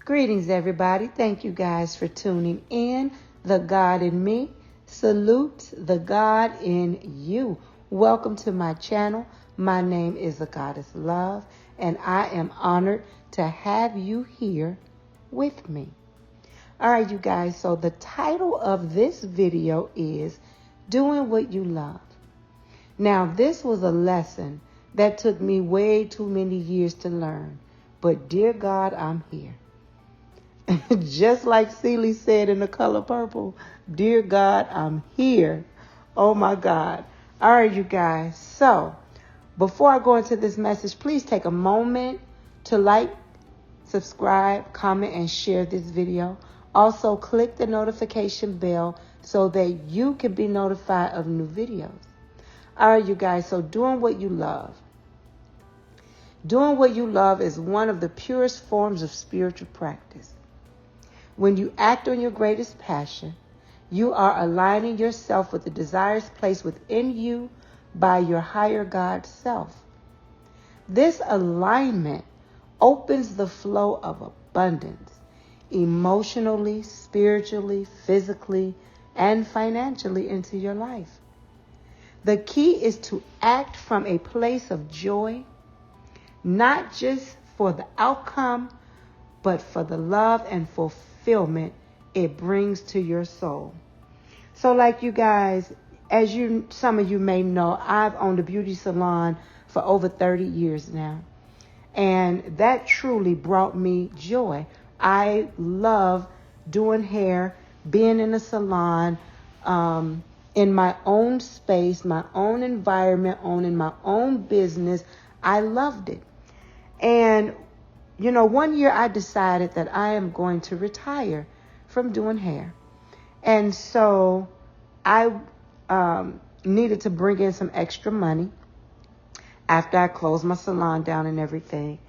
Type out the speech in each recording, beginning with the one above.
Greetings, everybody. Thank you guys for tuning in. The God in me salutes the God in you. Welcome to my channel. My name is AGoddess Love, and I am honored to have you here with me. All right, you guys. So the title of this video is Doing What You Love. Now, this was a lesson that took me way too many years to learn. But dear God, I'm here. Just like Celie said in The Color Purple, dear God, I'm here. Oh my God. All right, you guys. So before I go into this message, please take a moment to like, subscribe, comment, and share this video. Also, click the notification bell so that you can be notified of new videos. All right, you guys. So doing what you love. Doing what you love is one of the purest forms of spiritual practice. When you act on your greatest passion, you are aligning yourself with the desires placed within you by your higher God self. This alignment opens the flow of abundance, emotionally, spiritually, physically, and financially into your life. The key is to act from a place of joy, not just for the outcome, but for the love and fulfillment it brings to your soul. So like you guys, as some of you may know, I've owned a beauty salon for over 30 years now. And that truly brought me joy. I love doing hair, being in a salon, in my own space, my own environment, owning my own business. I loved it. And one year I decided that I am going to retire from doing hair. And so I needed to bring in some extra money after I closed my salon down and everything.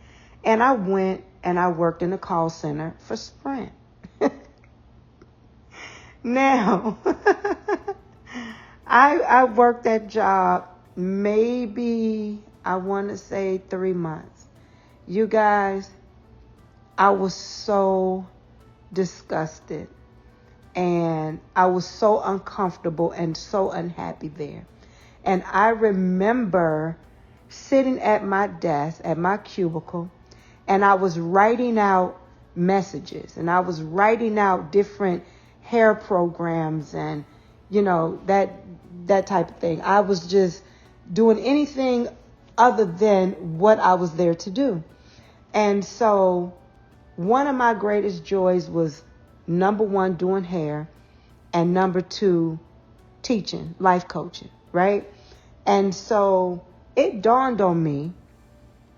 And I went and I worked in a call center for Sprint. Now, I worked that job maybe, I want to say 3 months. You guys, I was so disgusted and I was so uncomfortable and so unhappy there. And I remember sitting at my desk, at my cubicle, and I was writing out messages and I was writing out different hair programs and, that type of thing. I was just doing anything other than what I was there to do. And so one of my greatest joys was, number one, doing hair, and number two, teaching, life coaching, right? And so it dawned on me,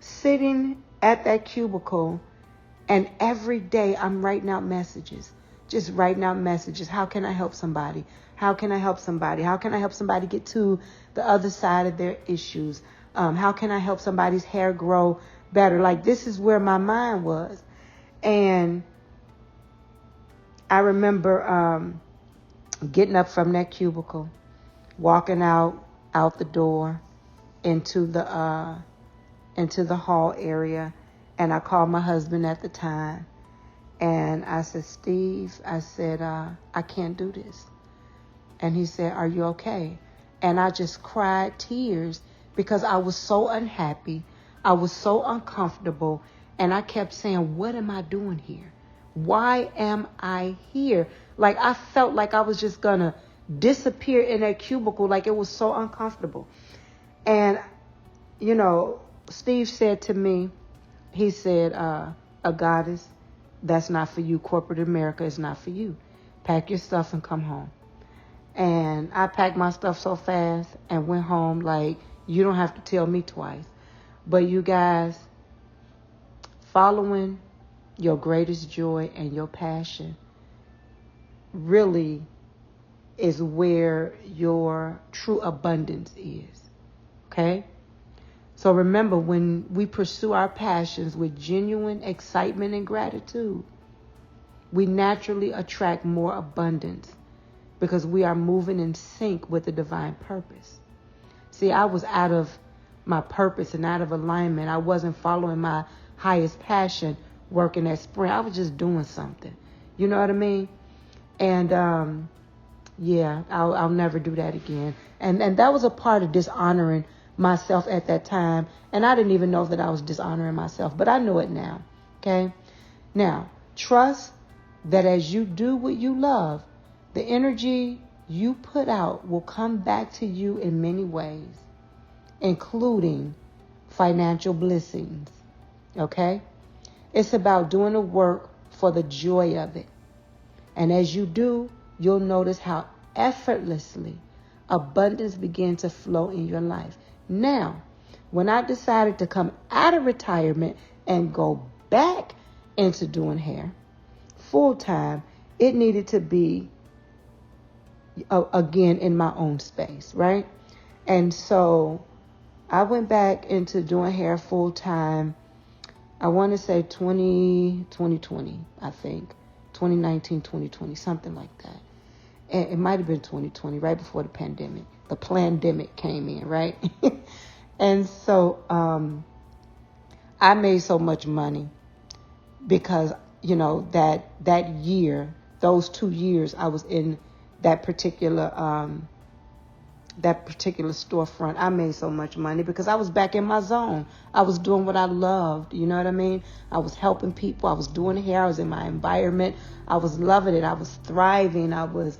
sitting at that cubicle, and every day I'm writing out messages, just writing out messages. How can I help somebody? How can I help somebody? How can I help somebody get to the other side of their issues? How can I help somebody's hair grow better? Like, this is where my mind was. And I remember getting up from that cubicle, walking out the door into the hall area. And I called my husband at the time. And I said, Steve, I said, I can't do this. And he said, are you okay? And I just cried tears because I was so unhappy. I was so uncomfortable. And I kept saying, what am I doing here? Why am I here? Like, I felt like I was just going to disappear in that cubicle. Like, it was so uncomfortable. And, Steve said to me, he said, AGoddess, that's not for you. Corporate America is not for you. Pack your stuff and come home. And I packed my stuff so fast and went home like, you don't have to tell me twice. But you guys, following your greatest joy and your passion really is where your true abundance is. Okay? So remember, when we pursue our passions with genuine excitement and gratitude, we naturally attract more abundance because we are moving in sync with the divine purpose. See, I was out of my purpose and out of alignment. I wasn't following my highest passion working at Sprint. I was just doing something. You know what I mean? And yeah, I'll never do that again. And that was a part of dishonoring myself at that time. And I didn't even know that I was dishonoring myself, but I know it now. Okay? Now, trust that as you do what you love, the energy you put out will come back to you in many ways, including financial blessings. Okay? It's about doing the work for the joy of it. And as you do, you'll notice how effortlessly abundance begins to flow in your life. Now, when I decided to come out of retirement and go back into doing hair full time, it needed to be, again, in my own space, right? And so I went back into doing hair full time. I want to say 2020, I think. 2019, 2020, something like that. And it might have been 2020, right before the pandemic. The plandemic came in, right? And so I made so much money because, that year, those 2 years I was in that particular storefront. I made so much money because I was back in my zone. I was doing what I loved. You know what I mean? I was helping people. I was doing hair. I was in my environment. I was loving it. I was thriving. I was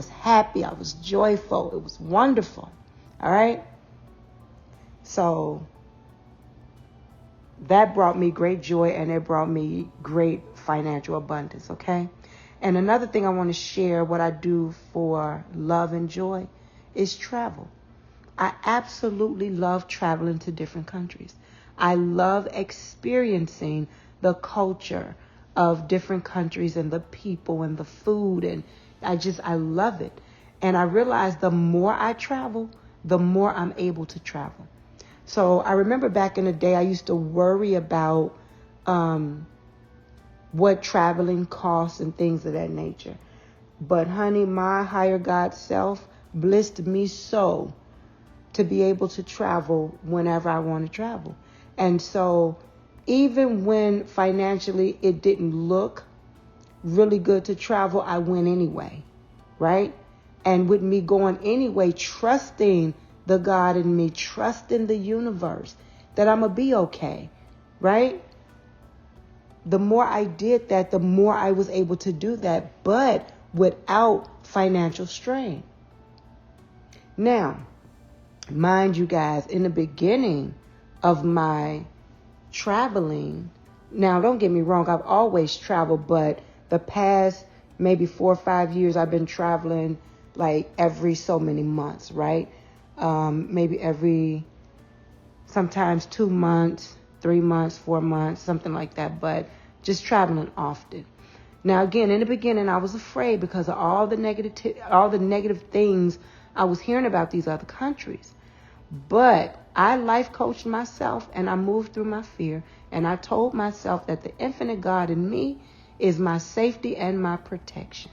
happy. I was joyful. It was wonderful. All right. So that brought me great joy, and it brought me great financial abundance. Okay. And another thing I want to share, what I do for love and joy, is travel. I absolutely love traveling to different countries. I love experiencing the culture of different countries and the people and the food. And I love it. And I realize the more I travel, the more I'm able to travel. So I remember back in the day, I used to worry about what traveling costs and things of that nature. But honey, my higher God self blessed me so to be able to travel whenever I want to travel. And so even when financially it didn't look really good to travel, I went anyway, right? And with me going anyway, trusting the God in me, trusting the universe that I'm going to be okay, right? The more I did that, the more I was able to do that, but without financial strain. Now, mind you guys, in the beginning of my traveling, now don't get me wrong, I've always traveled, but the past maybe 4 or 5 years, I've been traveling like every so many months, right? Maybe every, sometimes 2 months, 3 months, 4 months, something like that, but just traveling often. Now, again, in the beginning, I was afraid because of all the negative things I was hearing about these other countries. But I life coached myself, and I moved through my fear, and I told myself that the infinite God in me is my safety and my protection.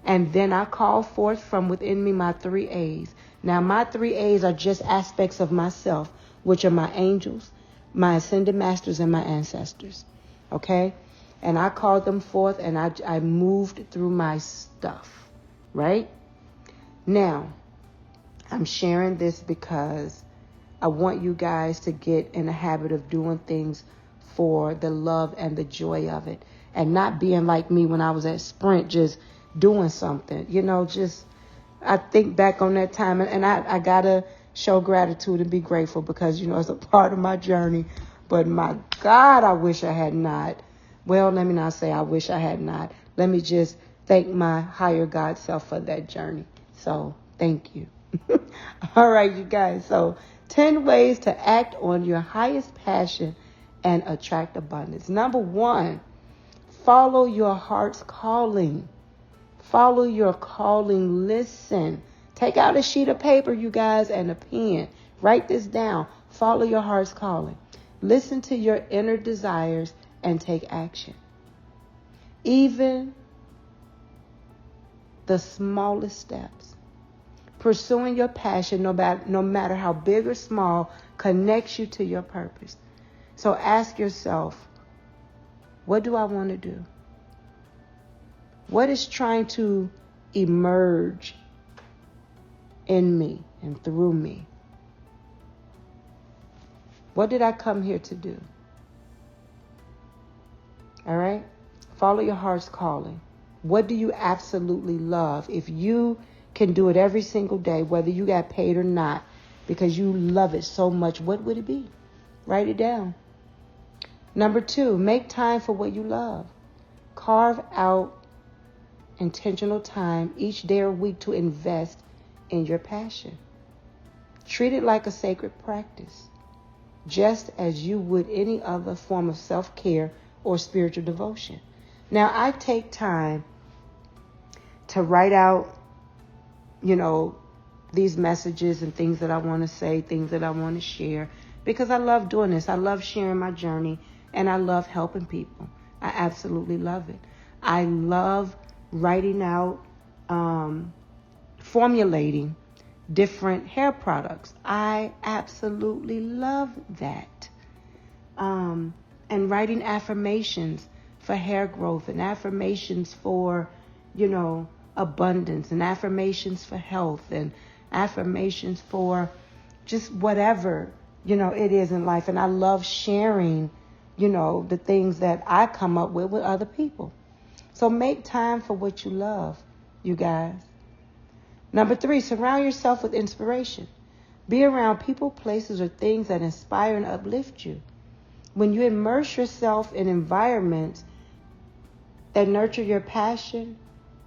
And then I called forth from within me my 3 A's. Now, my 3 A's are just aspects of myself, which are my angels, my ascended masters, and my ancestors. Okay? And I called them forth, and I moved through my stuff, right? Now, I'm sharing this because I want you guys to get in the habit of doing things for the love and the joy of it, and not being like me when I was at Sprint, just doing something, I think back on that time, and I got to show gratitude and be grateful because, it's a part of my journey. But my God, I wish I had not. Well, let me not say I wish I had not. Let me just thank my higher God self for that journey. So thank you. All right, you guys. So 10 ways to act on your highest passion and attract abundance. Number 1, follow your heart's calling. Follow your calling. Listen. Take out a sheet of paper, you guys, and a pen. Write this down. Follow your heart's calling. Listen to your inner desires and take action. Even the smallest steps. Pursuing your passion, no matter how big or small, connects you to your purpose. So ask yourself, What do I want to do? What is trying to emerge in me and through me? What did I come here to do? All right? Follow your heart's calling. What do you absolutely love? If you can do it every single day, whether you got paid or not, because you love it so much, what would it be? Write it down. Number 2, make time for what you love. Carve out intentional time each day or week to invest in your passion. Treat it like a sacred practice, just as you would any other form of self-care or spiritual devotion. Now, I take time to write out, these messages and things that I want to say, things that I want to share, because I love doing this. I love sharing my journey, and I love helping people. I absolutely love it. I love writing out, formulating different hair products. I absolutely love that. And writing affirmations for hair growth, and affirmations for, abundance, and affirmations for health, and affirmations for just whatever, it is in life. And I love sharing, the things that I come up with other people. So make time for what you love, you guys. Number 3, surround yourself with inspiration. Be around people, places, or things that inspire and uplift you. When you immerse yourself in environments that nurture your passion,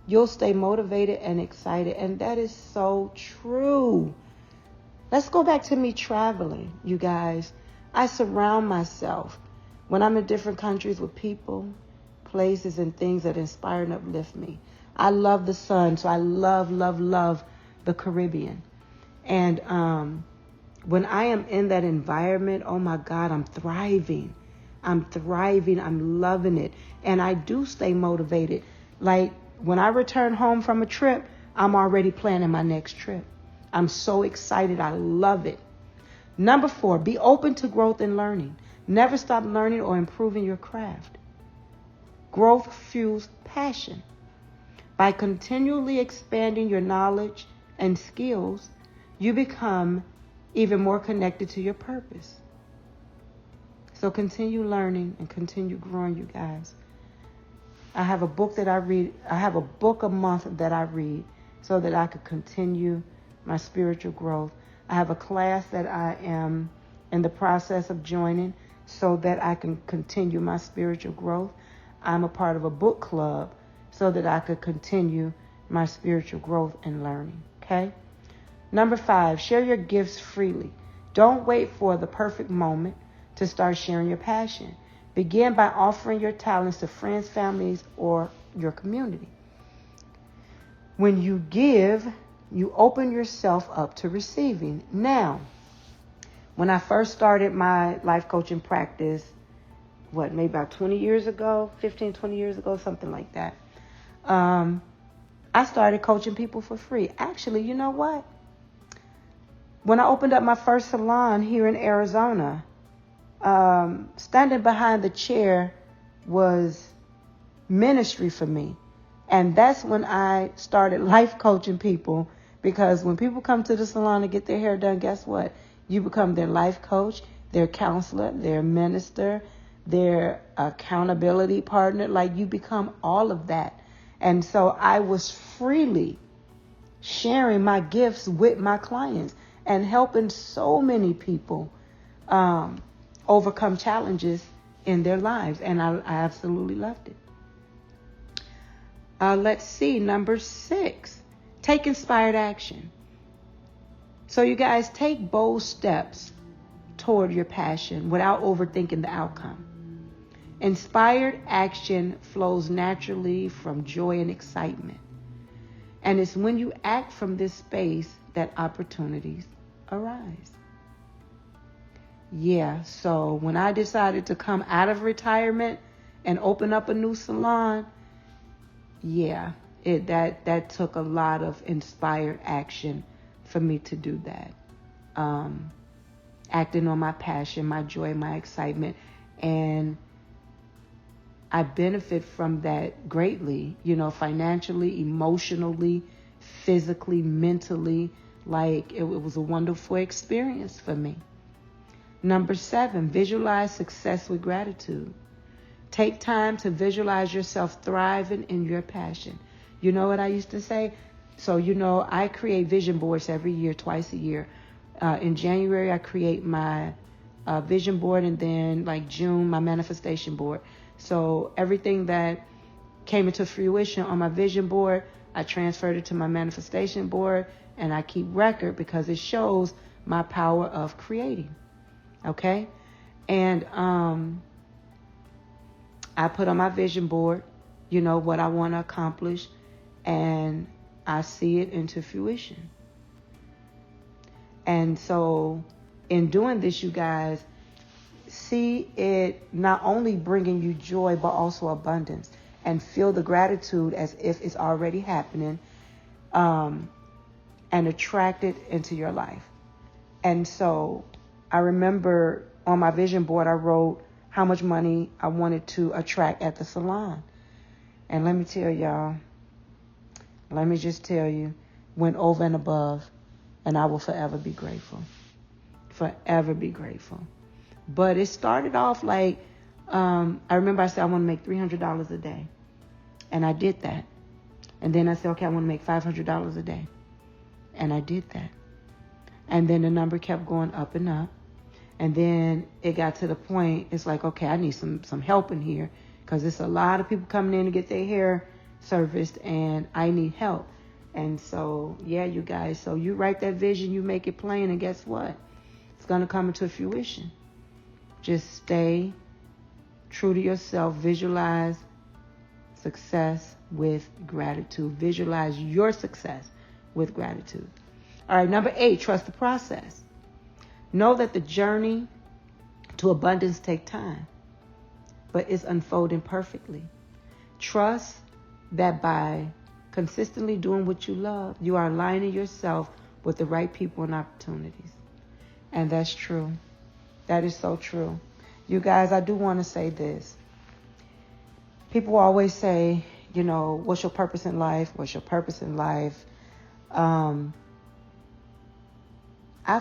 you'll stay motivated and excited. And that is so true. Let's go back to me traveling, you guys. I surround myself when I'm in different countries with people, places, and things that inspire and uplift me. I love the sun, so I love, love, love the Caribbean. And when I am in that environment, oh my God, I'm thriving. I'm loving it. And I do stay motivated. Like when I return home from a trip, I'm already planning my next trip. I'm so excited. I love it. Number 4, be open to growth and learning. Never stop learning or improving your craft. Growth fuels passion. By continually expanding your knowledge and skills, you become even more connected to your purpose. So continue learning and continue growing, you guys. I have a book that I read. I have a book a month that I read so that I could continue my spiritual growth. I have a class that I am in the process of joining so that I can continue my spiritual growth. I'm a part of a book club so that I could continue my spiritual growth and learning. Okay? Number 5, share your gifts freely. Don't wait for the perfect moment to start sharing your passion. Begin by offering your talents to friends, families, or your community. When you give, you open yourself up to receiving. Now, when I first started my life coaching practice, maybe about 20 years ago, 15, 20 years ago, something like that. I started coaching people for free. Actually, you know what? When I opened up my first salon here in Arizona, standing behind the chair was ministry for me. And that's when I started life coaching people, because when people come to the salon to get their hair done, guess what? You become their life coach, their counselor, their minister, their accountability partner. Like, you become all of that. And so I was freely sharing my gifts with my clients and helping so many people overcome challenges in their lives. And I absolutely loved it. Let's see. Number 6, take inspired action. So you guys, take bold steps toward your passion without overthinking the outcome. Inspired action flows naturally from joy and excitement. And it's when you act from this space that opportunities arise. Yeah, so when I decided to come out of retirement and open up a new salon, that took a lot of inspired action for me to do that. Acting on my passion, my joy, my excitement, and I benefit from that greatly, financially, emotionally, physically, mentally. Like it was a wonderful experience for me. Number 7, visualize success with gratitude. Take time to visualize yourself thriving in your passion. You know what I used to say? So, I create vision boards every year, twice a year. In January, I create my vision board, and then like June, my manifestation board. So everything that came into fruition on my vision board, I transferred it to my manifestation board, and I keep record because it shows my power of creating. Okay? And I put on my vision board, what I want to accomplish, and I see it into fruition. And so in doing this, you guys, see it not only bringing you joy, but also abundance, and feel the gratitude as if it's already happening, and attract it into your life. And so I remember on my vision board, I wrote how much money I wanted to attract at the salon. And let me just tell you, went over and above, and I will forever be grateful. Forever be grateful. But it started off like, I remember I said I want to make $300 a day. And I did that. And then I said, okay, I want to make $500 a day. And I did that. And then the number kept going up and up. And then it got to the point, it's like, okay, I need some help in here, because there's a lot of people coming in to get their hair serviced, and I need help. And so, yeah, you guys, so you write that vision, you make it plain, and guess what? It's going to come into fruition. Just stay true to yourself. Visualize success with gratitude. Visualize your success with gratitude. All right, number 8, trust the process. Know that the journey to abundance takes time, but it's unfolding perfectly. Trust that by consistently doing what you love, you are aligning yourself with the right people and opportunities. And that's true. That is so true. You guys, I do want to say this. People always say, what's your purpose in life? What's your purpose in life? I've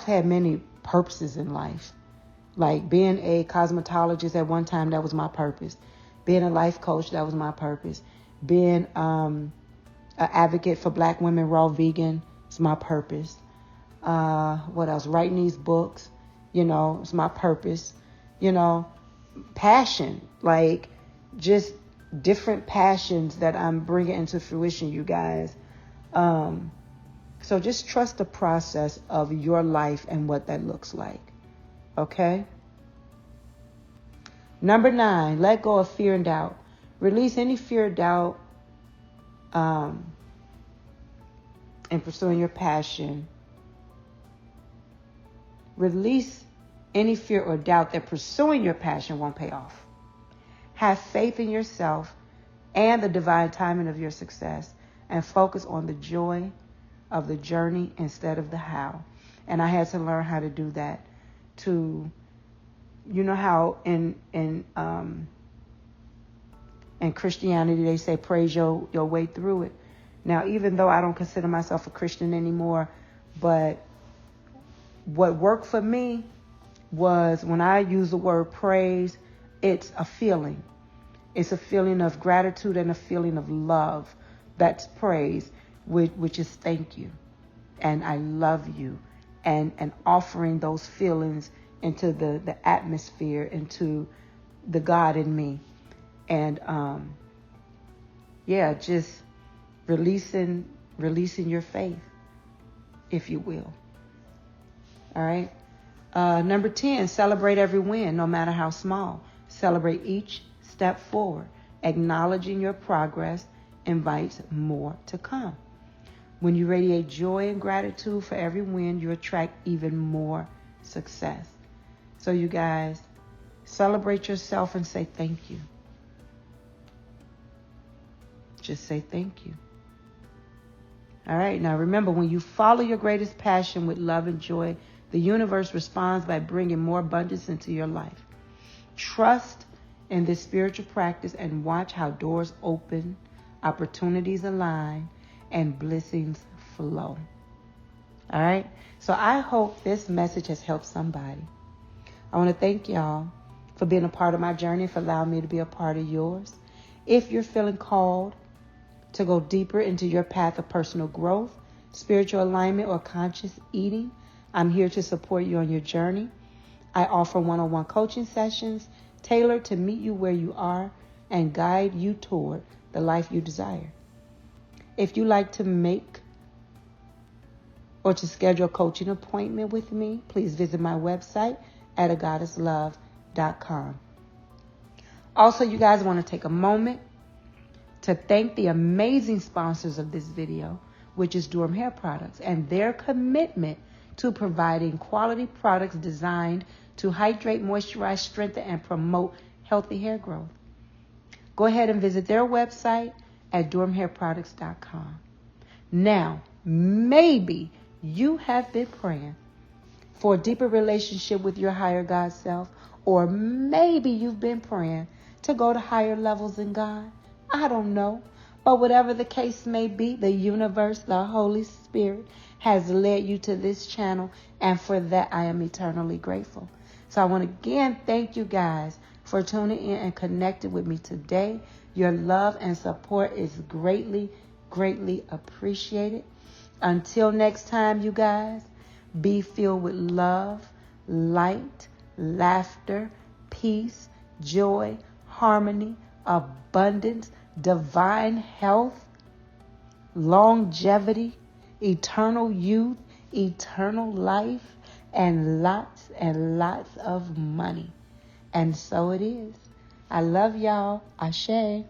had many purposes in life. Like being a cosmetologist at one time, that was my purpose. Being a life coach, that was my purpose. Being an advocate for Black women, raw vegan, is my purpose. What else? Writing these books, it's my purpose. Passion, like just different passions that I'm bringing into fruition, you guys. So just trust the process of your life and what that looks like. Okay? Number 9, let go of fear and doubt. Release any fear or doubt in pursuing your passion. Release any fear or doubt that pursuing your passion won't pay off. Have faith in yourself and the divine timing of your success, and focus on the joy of the journey instead of the how. And I had to learn how to do that. To, how in Christianity they say praise your way through it. Now, even though I don't consider myself a Christian anymore, but what worked for me was when I use the word praise, it's a feeling. It's a feeling of gratitude and a feeling of love. That's praise, which is thank you. And I love you. And offering those feelings into the atmosphere, into the God in me. And just releasing your faith, if you will. All right. Number 10, celebrate every win, no matter how small. Celebrate each step forward. Acknowledging your progress invites more to come. When you radiate joy and gratitude for every win, you attract even more success. So you guys, celebrate yourself and say thank you. Just say thank you. All right. Now remember, when you follow your greatest passion with love and joy, the universe responds by bringing more abundance into your life. Trust in this spiritual practice and watch how doors open, opportunities align, and blessings flow. All right? So I hope this message has helped somebody. I want to thank y'all for being a part of my journey, for allowing me to be a part of yours. If you're feeling called to go deeper into your path of personal growth, spiritual alignment, or conscious eating, I'm here to support you on your journey. I offer one-on-one coaching sessions tailored to meet you where you are and guide you toward the life you desire. If you'd like to make or to schedule a coaching appointment with me, please visit my website at AGoddessLove.com. Also, you guys, want to take a moment to thank the amazing sponsors of this video, which is Durham Hair Products, and their commitment to providing quality products designed to hydrate, moisturize, strengthen, and promote healthy hair growth. Go ahead and visit their website at DurhamHairProducts.com. Now, maybe you have been praying for a deeper relationship with your higher God self, or maybe you've been praying to go to higher levels in God. I don't know. But whatever the case may be, the universe, the Holy Spirit has led you to this channel, and for that I am eternally grateful. So I want to again thank you guys for tuning in and connecting with me today. Your love and support is greatly, greatly appreciated. Until next time, you guys, be filled with love, light, laughter, peace, joy, harmony, abundance, divine health, longevity, eternal youth, eternal life, and lots of money. And so it is. I love y'all. Ashe.